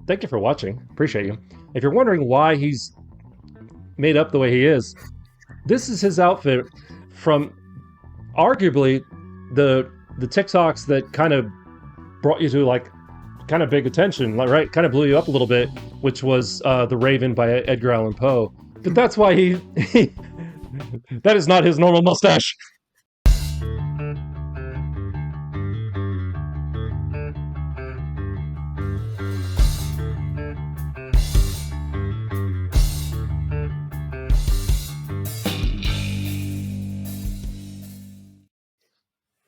Thank you for watching. Appreciate you. If you're wondering why he's made up the way he is, this is his outfit from arguably the TikToks that kind of brought you to like kind of big attention, right? Kind of blew you up a little bit, which was The Raven by Edgar Allan Poe. But that's why he that is not his normal mustache.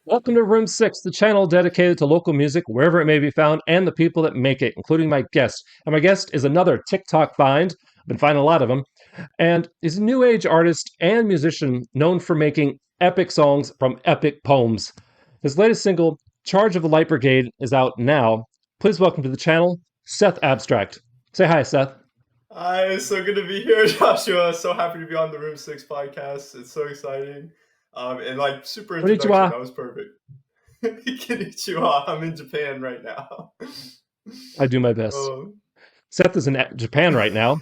Welcome to Room 6, the channel dedicated to local music wherever it may be found and the people that make it, including my guest. And my guest is another TikTok find. I've been finding a lot of them. And he's a new age artist and musician known for making epic songs from epic poems. His latest single, Charge of the Light Brigade, is out now. Please welcome to the channel, Seth Abstract. Say hi, Seth. Hi, it's so good to be here, Joshua. So happy to be on the Room 6 podcast. It's so exciting. And like super introduction, Konnichiwa. that was perfect. Konnichiwa. I'm in Japan right now. I do my best. Seth is in Japan right now.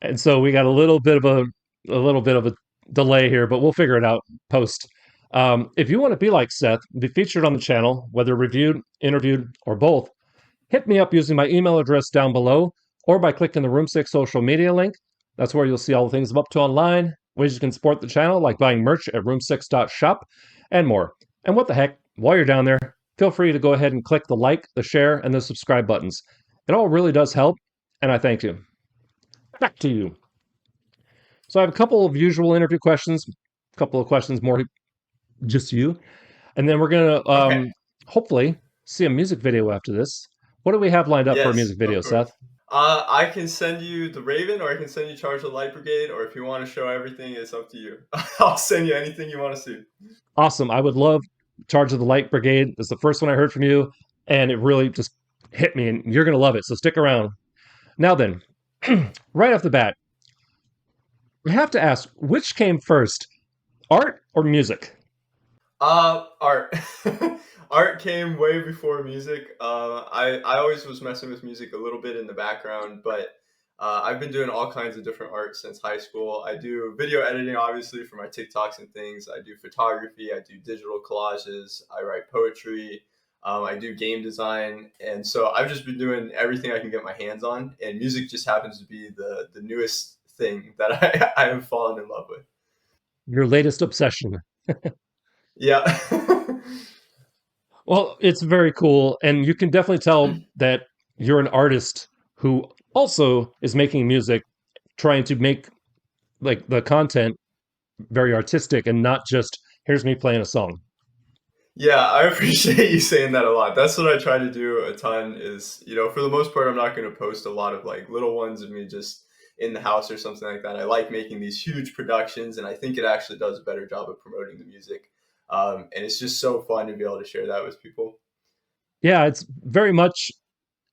And so we got a little bit of a delay here, but we'll figure it out post. If you want to be like Seth, be featured on the channel, whether reviewed, interviewed, or both, hit me up using my email address down below or by clicking the Room 6 social media link. That's where you'll see all the things I'm up to online, ways you can support the channel, like buying merch at room6.shop, and more. And what the heck, while you're down there, feel free to go ahead and click the like, the share, and the subscribe buttons. It all really does help, and I thank you. Back to you. So I have a couple of usual interview questions, a couple of questions more just you, and then we're going to hopefully see a music video after this. What do we have lined up for a music video, Seth? I can send you The Raven, or I can send you Charge of the Light Brigade, or if you want to show everything, it's up to you. I'll send you anything you want to see. Awesome. I would love Charge of the Light Brigade. It's the first one I heard from you, and it really just hit me, and you're going to love it, so stick around. Now then, right off the bat, we have to ask, which came first, art or music? Art. Art came way before music. I always was messing with music a little bit in the background, but I've been doing all kinds of different art since high school. I do video editing, obviously, for my TikToks and things. I do photography. I do digital collages. I write poetry. I do game design. And so I've just been doing everything I can get my hands on. And music just happens to be the newest thing that I have fallen in love with. Your latest obsession. Yeah. Well, it's very cool. And you can definitely tell that you're an artist who also is making music, trying to make like the content very artistic and not just here's me playing a song. Yeah, I appreciate you saying that a lot. That's what I try to do a ton is, for the most part, I'm not going to post a lot of like little ones of me just in the house or something like that. I like making these huge productions, and I think it actually does a better job of promoting the music. And it's just so fun to be able to share that with people. Yeah, it's very much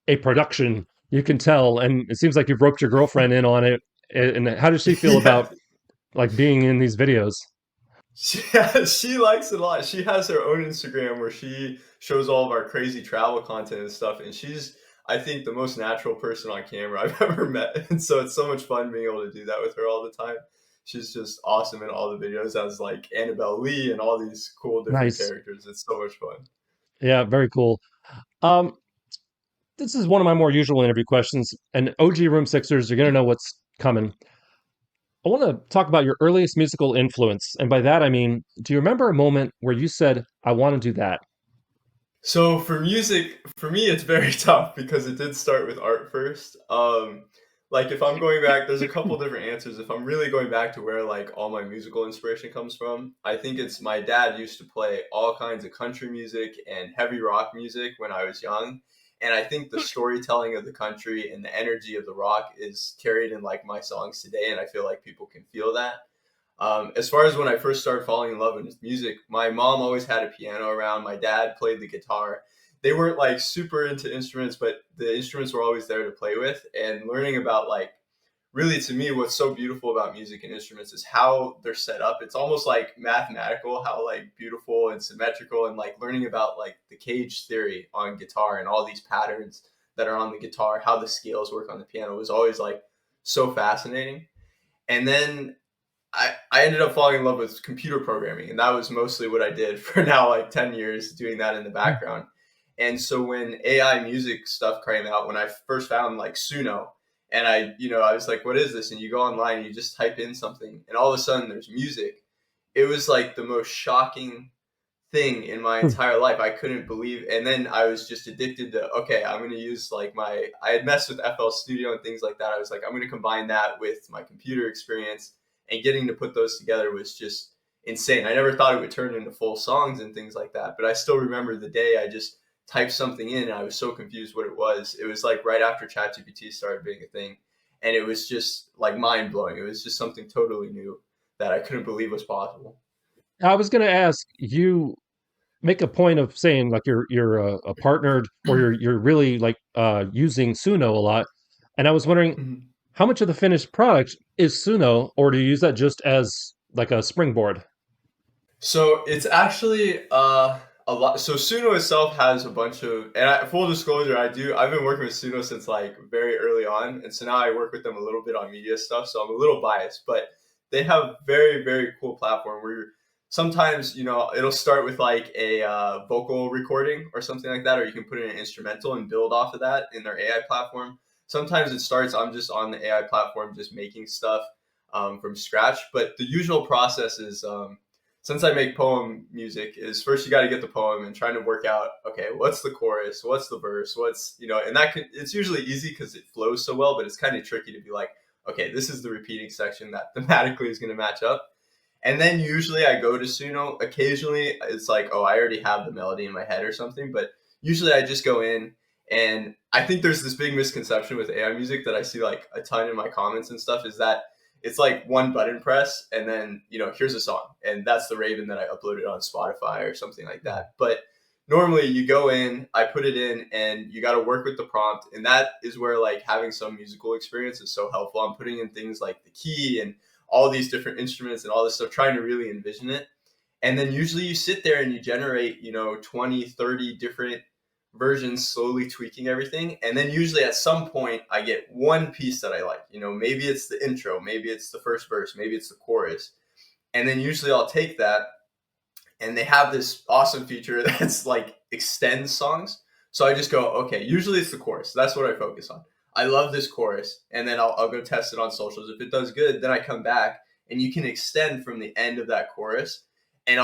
a production, you can tell, and it seems like you've roped your girlfriend in on it. And how does she feel about like being in these videos? She likes it a lot. She has her own Instagram where she shows all of our crazy travel content and stuff, and she's, I think, the most natural person on camera I've ever met. And so it's so much fun being able to do that with her all the time. She's just awesome in all the videos as like Annabelle Lee and all these cool different characters. It's so much fun. Yeah, very cool. This is one of my more usual interview questions, and OG Room Sixers are going to know what's coming. I want to talk about your earliest musical influence. And by that, I mean, do you remember a moment where you said, I want to do that? So for music, for me, it's very tough because it did start with art first. Like if I'm going back, there's a couple different answers. If I'm really going back to where like all my musical inspiration comes from, I think it's my dad used to play all kinds of country music and heavy rock music when I was young. And I think the storytelling of the country and the energy of the rock is carried in like my songs today. And I feel like people can feel that. As far as when I first started falling in love with music, my mom always had a piano around. My dad played the guitar. They weren't like super into instruments, but the instruments were always there to play with. And learning about like, really to me, what's so beautiful about music and instruments is how they're set up. It's almost like mathematical, how like beautiful and symmetrical, and like learning about like the cage theory on guitar and all these patterns that are on the guitar, how the scales work on the piano was always like so fascinating. And then I ended up falling in love with computer programming, and that was mostly what I did for now like 10 years, doing that in the background. And so when AI music stuff came out, when I first found like Suno, and I was like, what is this? And you go online and you just type in something, and all of a sudden there's music. It was like the most shocking thing in my entire life. I couldn't believe, and then I was just addicted to, okay, I'm going to use like I had messed with FL Studio and things like that. I was like, I'm going to combine that with my computer experience, and getting to put those together was just insane. I never thought it would turn into full songs and things like that, but I still remember the day I just typed something in and I was so confused what it was. It was like right after ChatGPT started being a thing, and it was just like mind blowing. It was just something totally new that I couldn't believe was possible. I was going to ask you, make a point of saying like you're a partnered, or you're really like using Suno a lot, and I was wondering Mhm. how much of the finished product is Suno, or do you use that just as like a springboard? So it's actually a lot. So Suno itself has a bunch of, and full disclosure, I've been working with Suno since like very early on, and so now I work with them a little bit on media stuff. So I'm a little biased, but they have very cool platform where sometimes it'll start with like a vocal recording or something like that, or you can put in an instrumental and build off of that in their AI platform. Sometimes it starts, I'm just on the AI platform just making stuff from scratch, but the usual process is. Since I make poem music, is first you got to get the poem and trying to work out, okay, what's the chorus, what's the verse, and it's usually easy because it flows so well, but it's kind of tricky to be like, okay, this is the repeating section that thematically is going to match up. And then usually I go to Suno. Occasionally it's like, oh, I already have the melody in my head or something, but usually I just go in, and I think there's this big misconception with AI music that I see like a ton in my comments and stuff, is that it's like one button press and then here's a song, and that's the Raven that I uploaded on Spotify or something like that. But normally you go in, I put it in, and you got to work with the prompt, and that is where like having some musical experience is so helpful. I'm putting in things like the key and all these different instruments and all this stuff, trying to really envision it. And then usually you sit there and you generate 20, 30 different versions, slowly tweaking everything. And then usually at some point I get one piece that I like. Maybe it's the intro, maybe it's the first verse, maybe it's the chorus. And then usually I'll take that, and they have this awesome feature that's like extends songs. So I just go, okay, usually it's the chorus. That's what I focus on. I love this chorus, and then I'll go test it on socials. If it does good, then I come back, and you can extend from the end of that chorus. And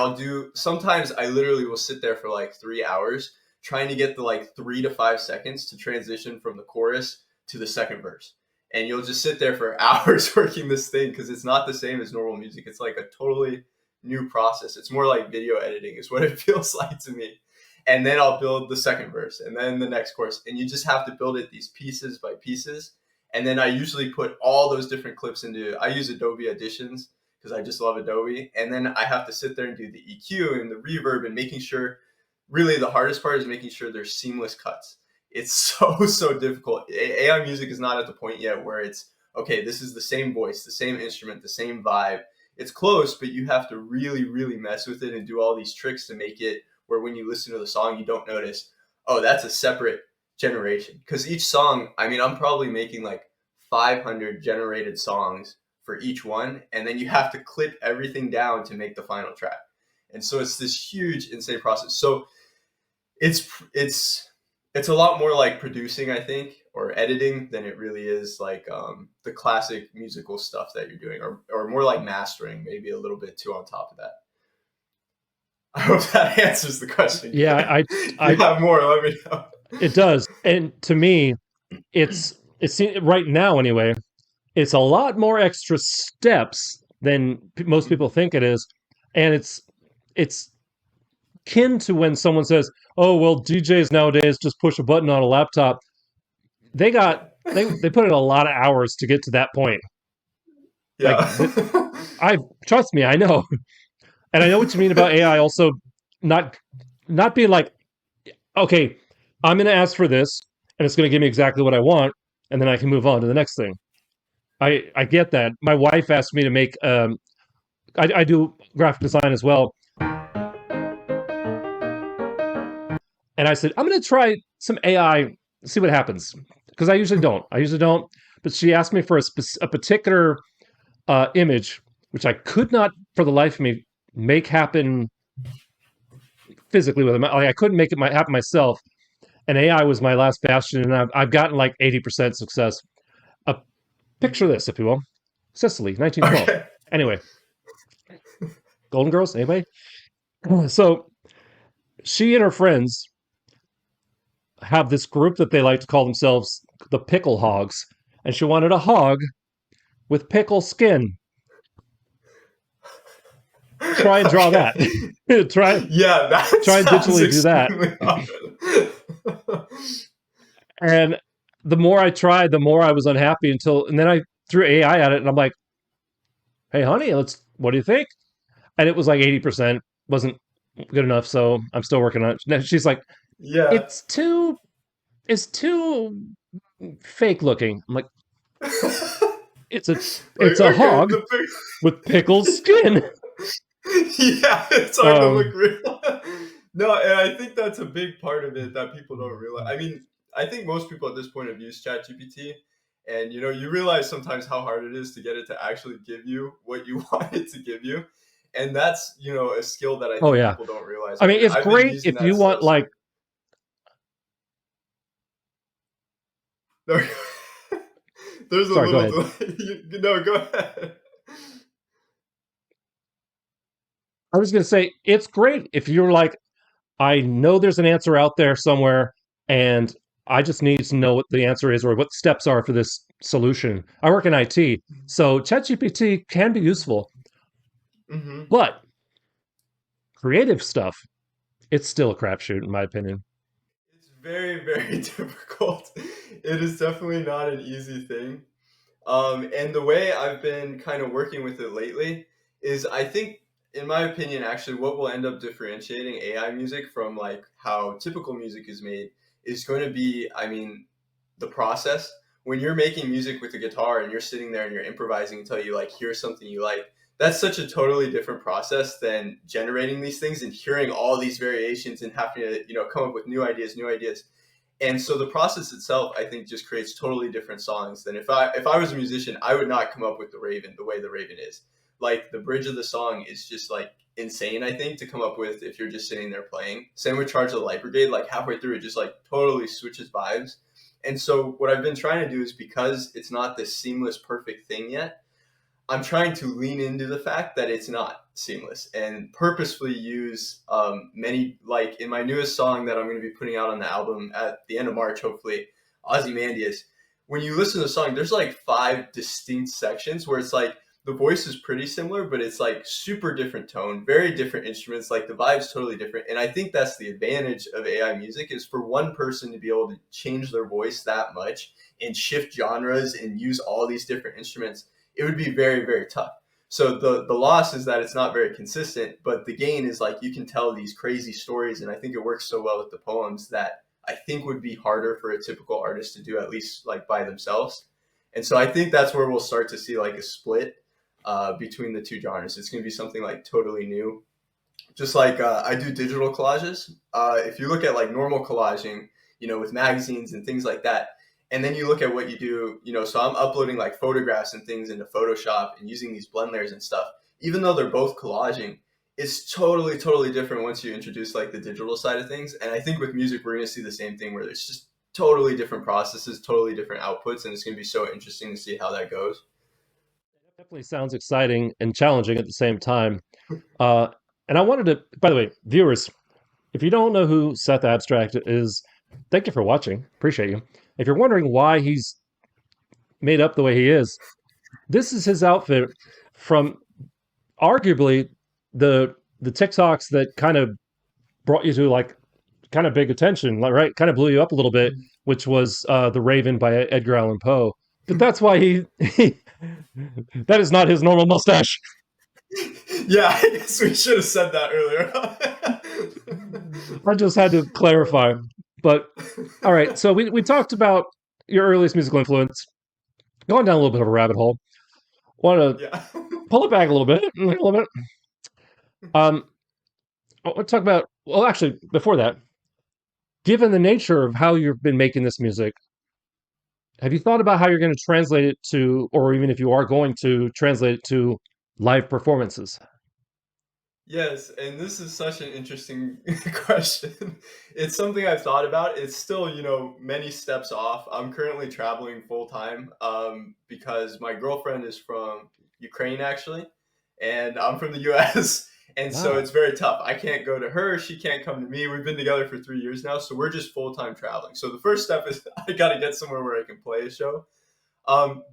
sometimes I literally will sit there for like 3 hours trying to get the like 3 to 5 seconds to transition from the chorus to the second verse. And you'll just sit there for hours working this thing because it's not the same as normal music. It's like a totally new process. It's more like video editing is what it feels like to me. And then I'll build the second verse and then the next chorus. And you just have to build it these pieces by pieces. And then I usually put all those different clips I use Adobe Auditions because I just love Adobe. And then I have to sit there and do the EQ and the reverb and making sure, really the hardest part is making sure there's seamless cuts. It's so difficult. AI music is not at the point yet where it's, okay, this is the same voice, the same instrument, the same vibe. It's close, but you have to really mess with it and do all these tricks to make it where when you listen to the song, you don't notice, oh, that's a separate generation. Because each song, I mean, I'm probably making like 500 generated songs for each one, and then you have to clip everything down to make the final track. And so it's this huge, insane process. So it's a lot more like producing, I think, or editing than it really is like the classic musical stuff that you're doing, or more like mastering, maybe a little bit too on top of that. I hope that answers the question. Yeah, If you I have more, let me know. it does. And to me, it's right now anyway. It's a lot more extra steps than most people think it is, and it's kin to when someone says, "Oh, well, DJs nowadays just push a button on a laptop." They put in a lot of hours to get to that point. Like Yeah. I trust me, I know, and I know what you mean about AI. Also, not not being like, okay, I'm going to ask for this, and it's going to give me exactly what I want, and then I can move on to the next thing. I get that. My wife asked me to make. I do graphic design as well, and I said I'm going to try some AI see what happens, because I usually don't. But she asked me for a particular image, which I could not, for the life of me, make happen physically with it. Like, I couldn't make it happen myself. And AI was my last bastion, and I've gotten like 80% success. Uh, Picture this, if you will. Sicily, 1912. Okay. Anyway, Golden Girls, anybody? So she and her friends have this group that they like to call themselves the Pickle Hogs, and she wanted a hog with pickle skin. Try and draw that. Okay. try Yeah, that try and sounds digitally do that. extremely hard. And the more I tried, the more I was unhappy and then I threw AI at it, and I'm like, "Hey, honey, what do you think?" And it was like 80%, wasn't good enough, so I'm still working on it. She's like, Yeah. "It's too fake looking." I'm like, "It's a Like, it's a okay, hog with pickled skin." yeah, it's hard to look Um, real. No, and I think that's a big part of it that people don't realize. I mean, I think most people at this point have used ChatGPT, and you realize sometimes how hard it is to get it to actually give you what you want it to give you, and that's a skill that I oh think yeah, people don't realize. I I mean, mean, it's I've been great using if that you want stuff. like. No, there's a Sorry, go little ahead. delay. No, go ahead. I was going to say it's great if you're like, I know there's an answer out there somewhere, and I just need to know what the answer is or what the steps are for this solution. I work in IT, so ChatGPT can be useful, Hmm. but creative stuff, it's still a crapshoot, in my opinion. It's very, very difficult. It is definitely not an easy thing. And the way I've been kind of working with it lately is I think, in my opinion, actually, what will end up differentiating AI music from like how typical music is made is going to be, I mean, the process. When you're making music with a guitar and you're sitting there and you're improvising until you like hear something you like, that's such a totally different process than generating these things and hearing all these variations and having to, come up with new ideas. And so the process itself, I think, just creates totally different songs than if I was a musician, I would not come up with the Raven the way the Raven is. Like the bridge of the song is just like insane, I think, to come up with if you're just sitting there playing. Same with Charge of the Light Brigade, like halfway through it just like totally switches vibes. And so what I've been trying to do is, because it's not this seamless perfect thing yet, I'm trying to lean into the fact that it's not seamless and purposefully use many, like in my newest song that I'm going to be putting out on the album at the end of March, hopefully, Ozymandias. When you listen to the song, there's like 5 distinct sections where it's like the voice is pretty similar, but it's like super different tone, very different instruments, like the vibe's totally different. And I think that's the advantage of AI music, is for one person to be able to change their voice that much and shift genres and use all these different instruments. It would be very, very tough. So the loss is that it's not very consistent, but the gain is like you can tell these crazy stories, and I think it works so well with the poems that I think would be harder for a typical artist to do, at least like by themselves. And so I think that's where we'll start to see like a split between the two genres. It's going to be something like totally new. Just like I do digital collages. If you look at like normal collaging, with magazines and things like that, and then you look at what you do, so I'm uploading like photographs and things into Photoshop and using these blend layers and stuff. Even though they're both collaging, it's totally, totally different once you introduce like the digital side of things. And I think with music, we're going to see the same thing, where there's just totally different processes, totally different outputs, and it's going to be so interesting to see how that goes. Definitely sounds exciting and challenging at the same time. Uh, and I wanted to, by the way, viewers, if you don't know who Seth Abstract is, thank you for watching. Appreciate you. If you're wondering why he's made up the way he is, this is his outfit from arguably the TikToks that kind of brought you to like kind of big attention, like, right? Kind of blew you up a little bit, which was The Raven by Edgar Allan Poe. But that's why he that is not his normal mustache. Yeah, I guess we should have said that earlier. I just had to clarify. But all right, so we talked about your earliest musical influence, going down a little bit of a rabbit hole. Want to Yeah. pull it back a little bit, a little bit. I want to talk about. Well, actually, before that, given the nature of how you've been making this music, have you thought about how you're going to translate it to, or even if you are going to translate it to live performances? Yes, and this is such an interesting question. It's something I've thought about. It's still, many steps off. I'm currently traveling full time because my girlfriend is from Ukraine, actually, and I'm from the US. And so Wow. it's very tough. I can't go to her. She can't come to me. We've been together for 3 years now. So we're just full time traveling. So the first step is I got to get somewhere where I can play a show.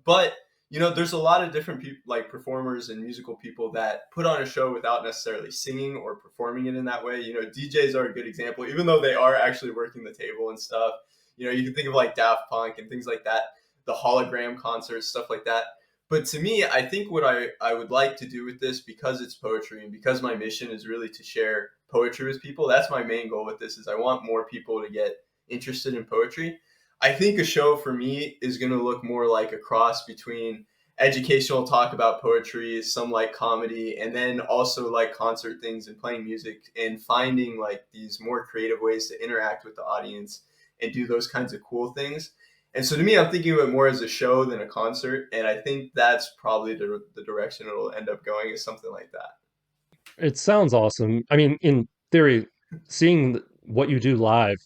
But there's a lot of different people, like performers and musical people, that put on a show without necessarily singing or performing it in that way. DJs are a good example, even though they are actually working the table and stuff. You can think of like Daft Punk and things like that, the hologram concerts, stuff like that. But to me, I think what I would like to do with this, because it's poetry and because my mission is really to share poetry with people, that's my main goal with this, is I want more people to get interested in poetry. I think a show for me is going to look more like a cross between educational talk about poetry, some like comedy, and then also like concert things and playing music and finding like these more creative ways to interact with the audience and do those kinds of cool things. And so to me, I'm thinking of it more as a show than a concert. And I think that's probably the direction it'll end up going, is something like that. It sounds awesome. I mean, in theory, seeing what you do live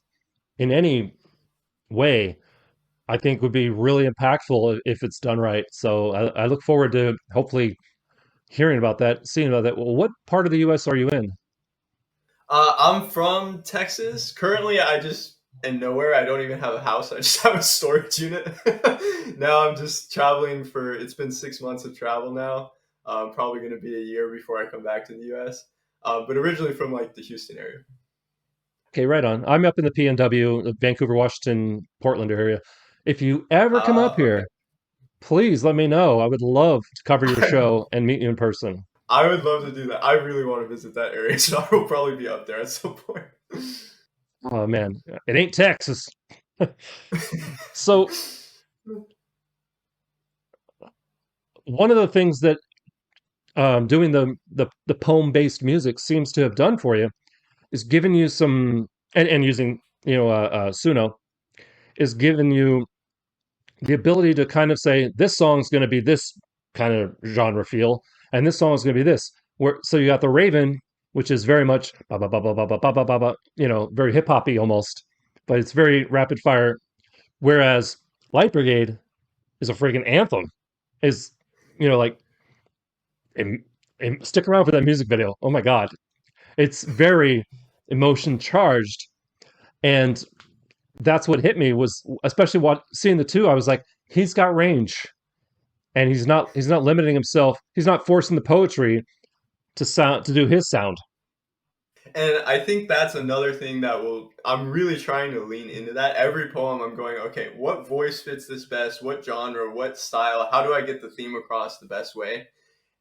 in any way, I think would be really impactful if it's done right. So I look forward to hopefully hearing about that, seeing about that. Well, what part of the US are you in? I'm from Texas. Currently, I just am nowhere. I don't even have a house. I just have a storage unit. Now I'm just traveling for. It's been 6 months of travel now. Probably going to be a year before I come back to the U.S. But originally from like the Houston area. Okay, right on. I'm up in the PNW, the Vancouver, Washington, Portland area. If you ever come up Okay. here, please let me know. I would love to cover your I, show and meet you in person. I would love to do that. I really want to visit that area, so I will probably be up there at some point. Oh man, it ain't Texas. So one of the things that doing the poem based music seems to have done for you is given you some, and using Suno is giving you the ability to kind of say this song's going to be this kind of genre feel, and this song is going to be this. Where so you got the Raven, which is very much ba ba ba ba ba ba ba ba ba, very hip hoppy almost, but it's very rapid fire. Whereas Light Brigade is a freaking anthem. Is like and, and stick around for that music video. Oh my god, it's very emotion charged, and that's what hit me was especially what seeing the two. I was like, he's got range, and he's not limiting himself. He's not forcing the poetry to do his sound. And I think that's another thing that I'm really trying to lean into that. Every poem, I'm going, okay, what voice fits this best? What genre? What style? How do I get the theme across the best way?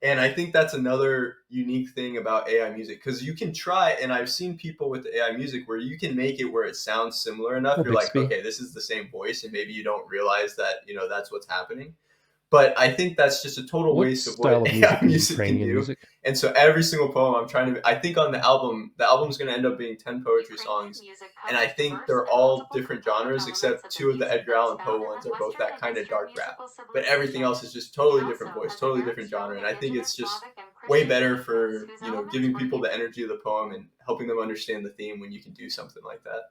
And I think that's another unique thing about AI music, because you can try, and I've seen people with the AI music where you can make it where it sounds similar enough. Oh, You're like, Bixby. okay, this is the same voice, and maybe you don't realize that, that's what's happening. But I think that's just a total What waste of what style of AI music is music can Ukrainian do. music? And so every single poem I'm trying to, I think on the album's going to end up being 10 poetry songs. And I think they're all different genres, except two of the Edgar Allan Poe ones are both that kind of dark rap. But everything else is just totally different voice, totally different genre. And I think it's just way better for, giving people the energy of the poem and helping them understand the theme when you can do something like that.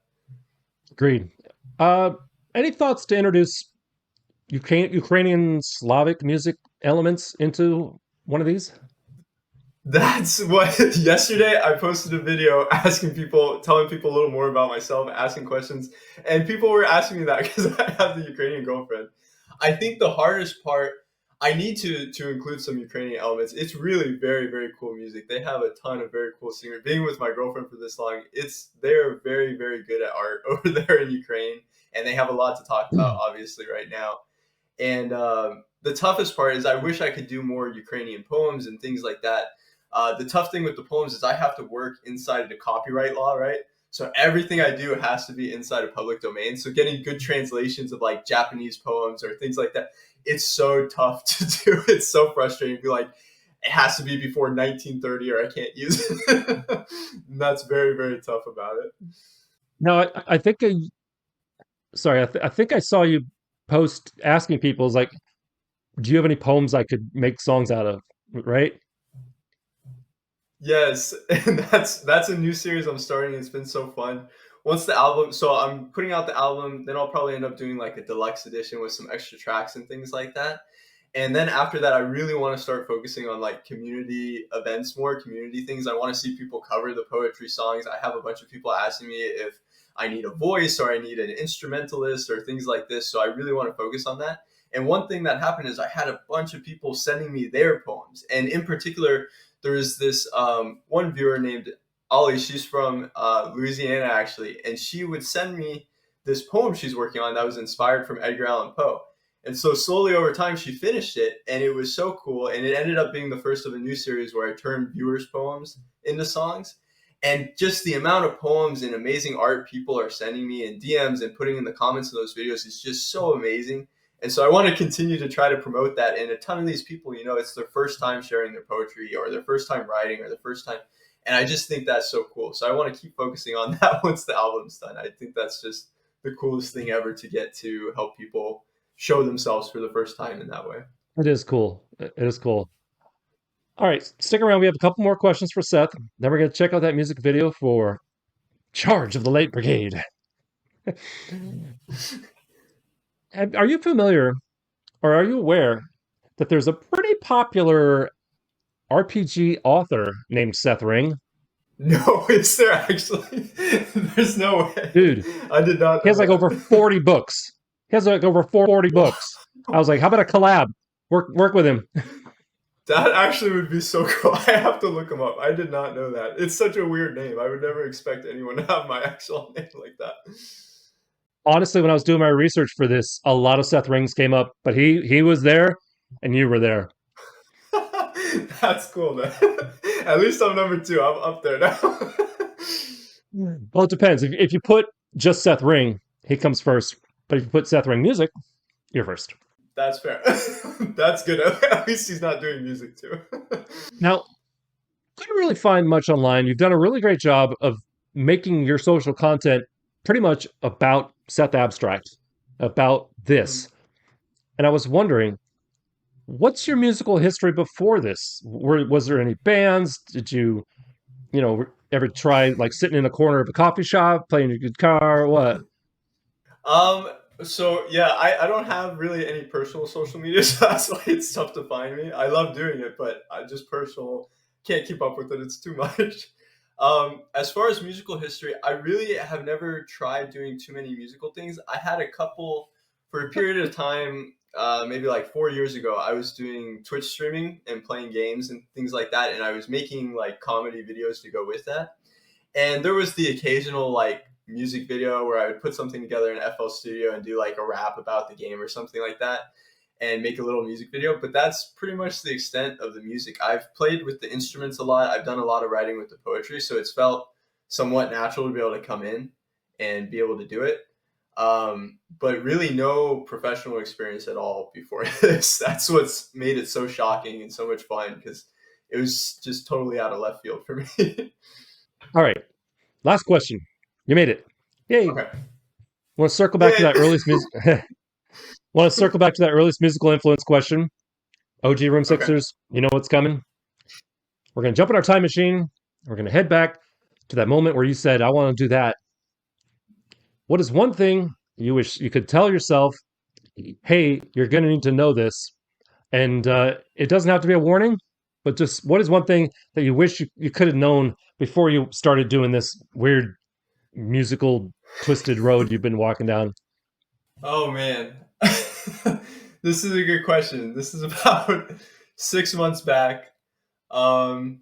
Agreed. Uh, any thoughts to introduce Ukrainian Slavic music elements into one of these? That's what yesterday I posted a video asking people, telling people a little more about myself, asking questions, and people were asking me that because I have the Ukrainian girlfriend. I think the hardest part, I need to include some Ukrainian elements. It's really very very cool music. They have a ton of very cool singers. Being with my girlfriend for this long, they're very very good at art over there in Ukraine, and they have a lot to talk about obviously right now. And the toughest part is I wish I could do more Ukrainian poems and things like that. The tough thing with the poems is I have to work inside of the copyright law, right? So everything I do has to be inside of public domain. So getting good translations of like Japanese poems or things like that, it's so tough to do. It's so frustrating to be like, it has to be before 1930 or I can't use it. And that's very, very tough about it. No, I think sorry, I think I saw you post asking people, is like, do you have any poems I could make songs out of? Right? Yes, and that's a new series I'm starting. It's been so fun. Once the album, so I'm putting out the album, then I'll probably end up doing like a deluxe edition with some extra tracks and things like that. And then after that, I really want to start focusing on like community events more, community things. I want to see people cover the poetry songs. I have a bunch of people asking me if I need a voice or I need an instrumentalist or things like this. So I really want to focus on that. And one thing that happened is I had a bunch of people sending me their poems. And in particular, there was this one viewer named Ollie. She's from Louisiana, actually. And she would send me this poem she's working on that was inspired from Edgar Allan Poe. And so slowly over time, she finished it, and it was so cool. And it ended up being the first of a new series where I turned viewers' poems into songs. And just the amount of poems and amazing art people are sending me in DMs and putting in the comments of those videos is just so amazing. And so I want to continue to try to promote that. And a ton of these people, it's their first time sharing their poetry or their first time writing or their first time. And I just think that's so cool. So I want to keep focusing on that once the album's done. I think that's just the coolest thing ever to get to help people show themselves for the first time in that way. It is cool. It is cool. All right, stick around. We have a couple more questions for Seth. Then we're going to check out that music video for Charge of the Late Brigade. Are you familiar or are you aware that there's a pretty popular RPG author named Seth Ring? No, is there actually? There's no way. Dude, I did not he know has like over that. 40 books. He has like over 40 books. I was like, how about a collab? Work with him. That actually would be so cool. I have to look him up. I did not know that. It's such a weird name. I would never expect anyone to have my actual name like that. Honestly, when I was doing my research for this, a lot of Seth Rings came up, but he was there and you were there. That's cool, man. At least I'm number two. I'm up there now. Well, it depends. If you put just Seth Ring, he comes first. But if you put Seth Ring music, you're first. That's fair. That's good. At least he's not doing music too. Now, couldn't really find much online. You've done a really great job of making your social content pretty much about Seth Abstract, about this. And I was wondering, what's your musical history before this? Was there any bands? Did ever try like sitting in a corner of a coffee shop, playing your guitar? What? Um, so yeah, I don't have really any personal social media, so that's why it's tough to find me. I love doing it, but I just personal can't keep up with it. It's too much. As far as musical history, I really have never tried doing too many musical things. I had a couple for a period of time, maybe like 4 years ago. I was doing Twitch streaming and playing games and things like that, and I was making like comedy videos to go with that. And there was the occasional like music video where I would put something together in FL Studio and do like a rap about the game or something like that and make a little music video. But that's pretty much the extent of the music. I've played with the instruments a lot. I've done a lot of writing with the poetry. So it's felt somewhat natural to be able to come in and be able to do it. But really no professional experience at all before this. That's what's made it so shocking and so much fun because it was just totally out of left field for me. All right. Last question. You made it. Yay. Okay. Want to circle back to that earliest music? Want to circle back to that earliest musical influence question? OG Room Okay. Sixers, you know what's coming? We're going to jump in our time machine. We're going to head back to that moment where you said, I want to do that. What is one thing you wish you could tell yourself, hey, you're going to need to know this? And it doesn't have to be a warning, but just what is one thing that you wish you could have known before you started doing this weird musical twisted road you've been walking down? Oh man. This is a good question. This is about 6 months back. Um,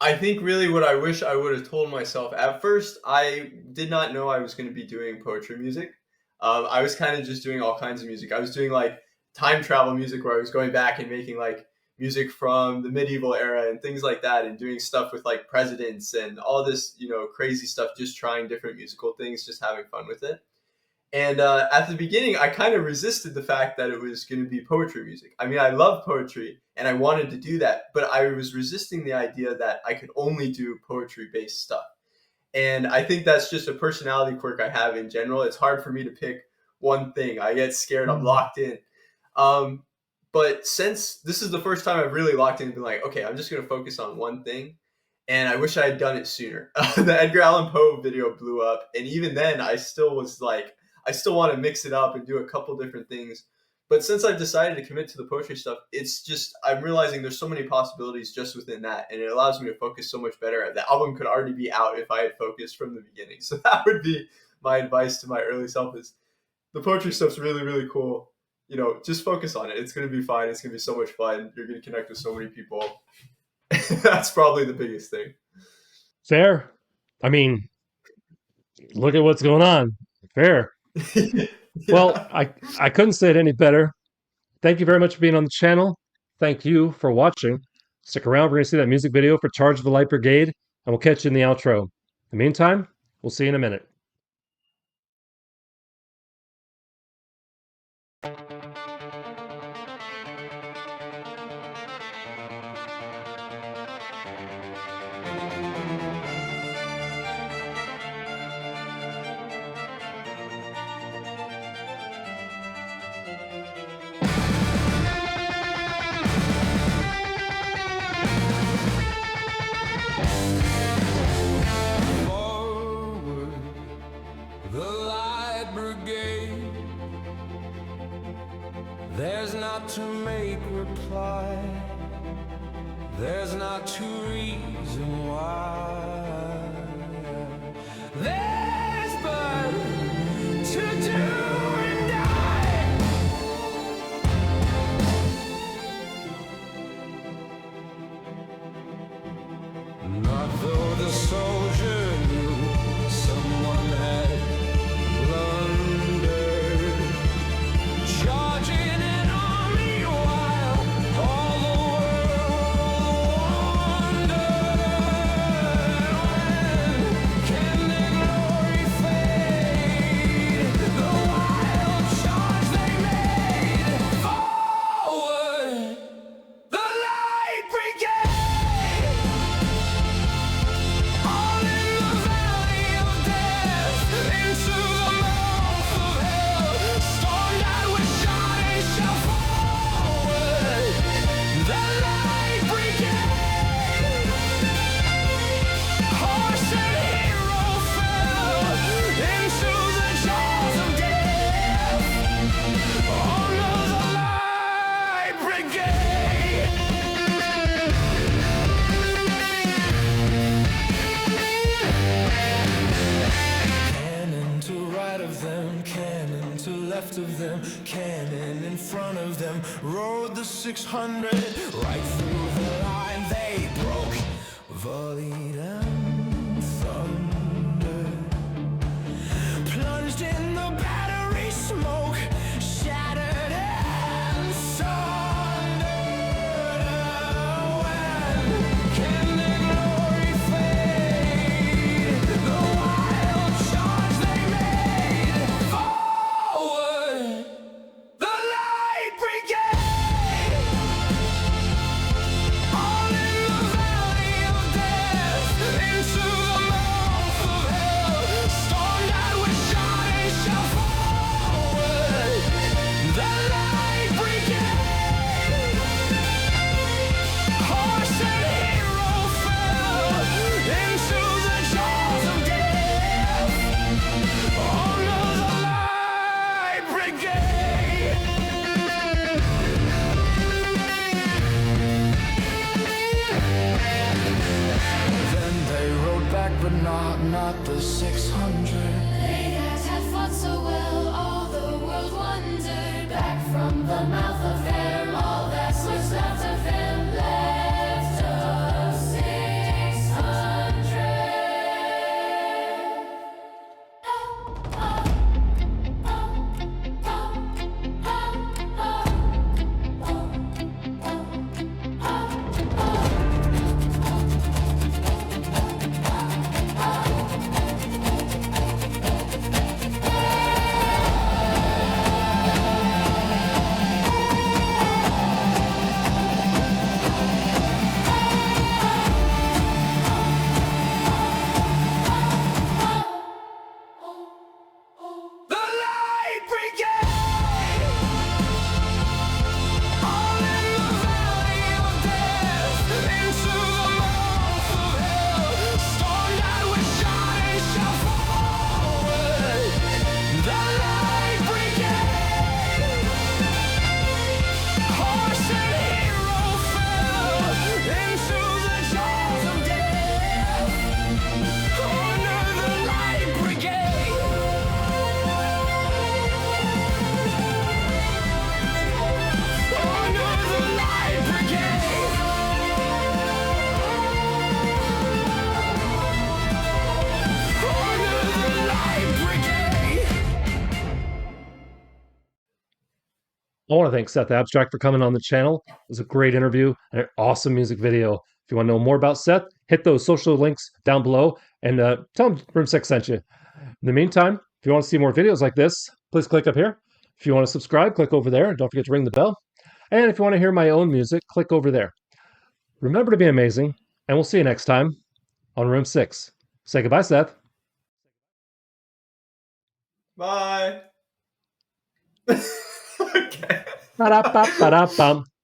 I think really what I wish I would have told myself at first, I did not know I was going to be doing poetry music. I was kind of just doing all kinds of music. I was doing like time travel music where I was going back and making like music from the medieval era and things like that and doing stuff with like presidents and all this, crazy stuff, just trying different musical things, just having fun with it. And at the beginning, I kind of resisted the fact that it was going to be poetry music. I mean, I love poetry and I wanted to do that, but I was resisting the idea that I could only do poetry based stuff. And I think that's just a personality quirk I have in general. It's hard for me to pick one thing. I get scared. I'm locked in. But since this is the first time I've really locked in and been like, okay, I'm just going to focus on one thing. And I wish I had done it sooner. The Edgar Allan Poe video blew up. And even then, I still was like, I still want to mix it up and do a couple different things. But since I've decided to commit to the poetry stuff, it's just, I'm realizing there's so many possibilities just within that. And it allows me to focus so much better. The album could already be out if I had focused from the beginning. So that would be my advice to my early self is the poetry stuff's really, really cool. You know, just focus on it. It's going to be fine. It's going to be so much fun. You're going to connect with so many people. That's probably the biggest thing. Fair. I mean, look at what's going on. Fair. Yeah. Well, I couldn't say it any better. Thank you very much for being on the channel. Thank you for watching. Stick around. We're going to see that music video for Charge of the Light Brigade, and we'll catch you in the outro. In the meantime, we'll see you in a minute. There's not to make reply. There's not to reason why. There's but to do and die. Not though the soldier knew someone had blundered, charging an army while all the world wondered. When can their glory fade? The wild charge they made. Forward, the Light Brigade! All in the valley of death, into the mouth of hell, stormed out with shot and shell. Forward, the Light Brigade! Horse and hero fell into the jaws of death. Honor the Light Brigade! Cannon to right of them, cannon to left of them, cannon in front of them, rode the 600 right through the line they broke, volleyed and thundered, plunged in the battery smoke, shattered and sundered. When can their glory fade? The wild charge they made. Forward, the Light Brigade! All in the valley of death, into the mouth of hell, stormed out with shot and shell. Forward, the Light Brigade! Horse and hero fell into the jaws of death. Honor the Light Brigade! Then they rode back, but not the 600. They that had fought so well, all the world wondered. Back from the mouth of them, all that was left of them, left of 600. I want to thank Seth Abstract for coming on the channel. It was a great interview and an awesome music video. If you want to know more about Seth, hit those social links down below and tell him Room 6 sent you. In the meantime, if you want to see more videos like this, please click up here. If you want to subscribe, click over there. And don't forget to ring the bell. And if you want to hear my own music, click over there. Remember to be amazing, and we'll see you next time on Room 6. Say goodbye, Seth. Bye. Okay. Ba-da-ba-ba-da-bum.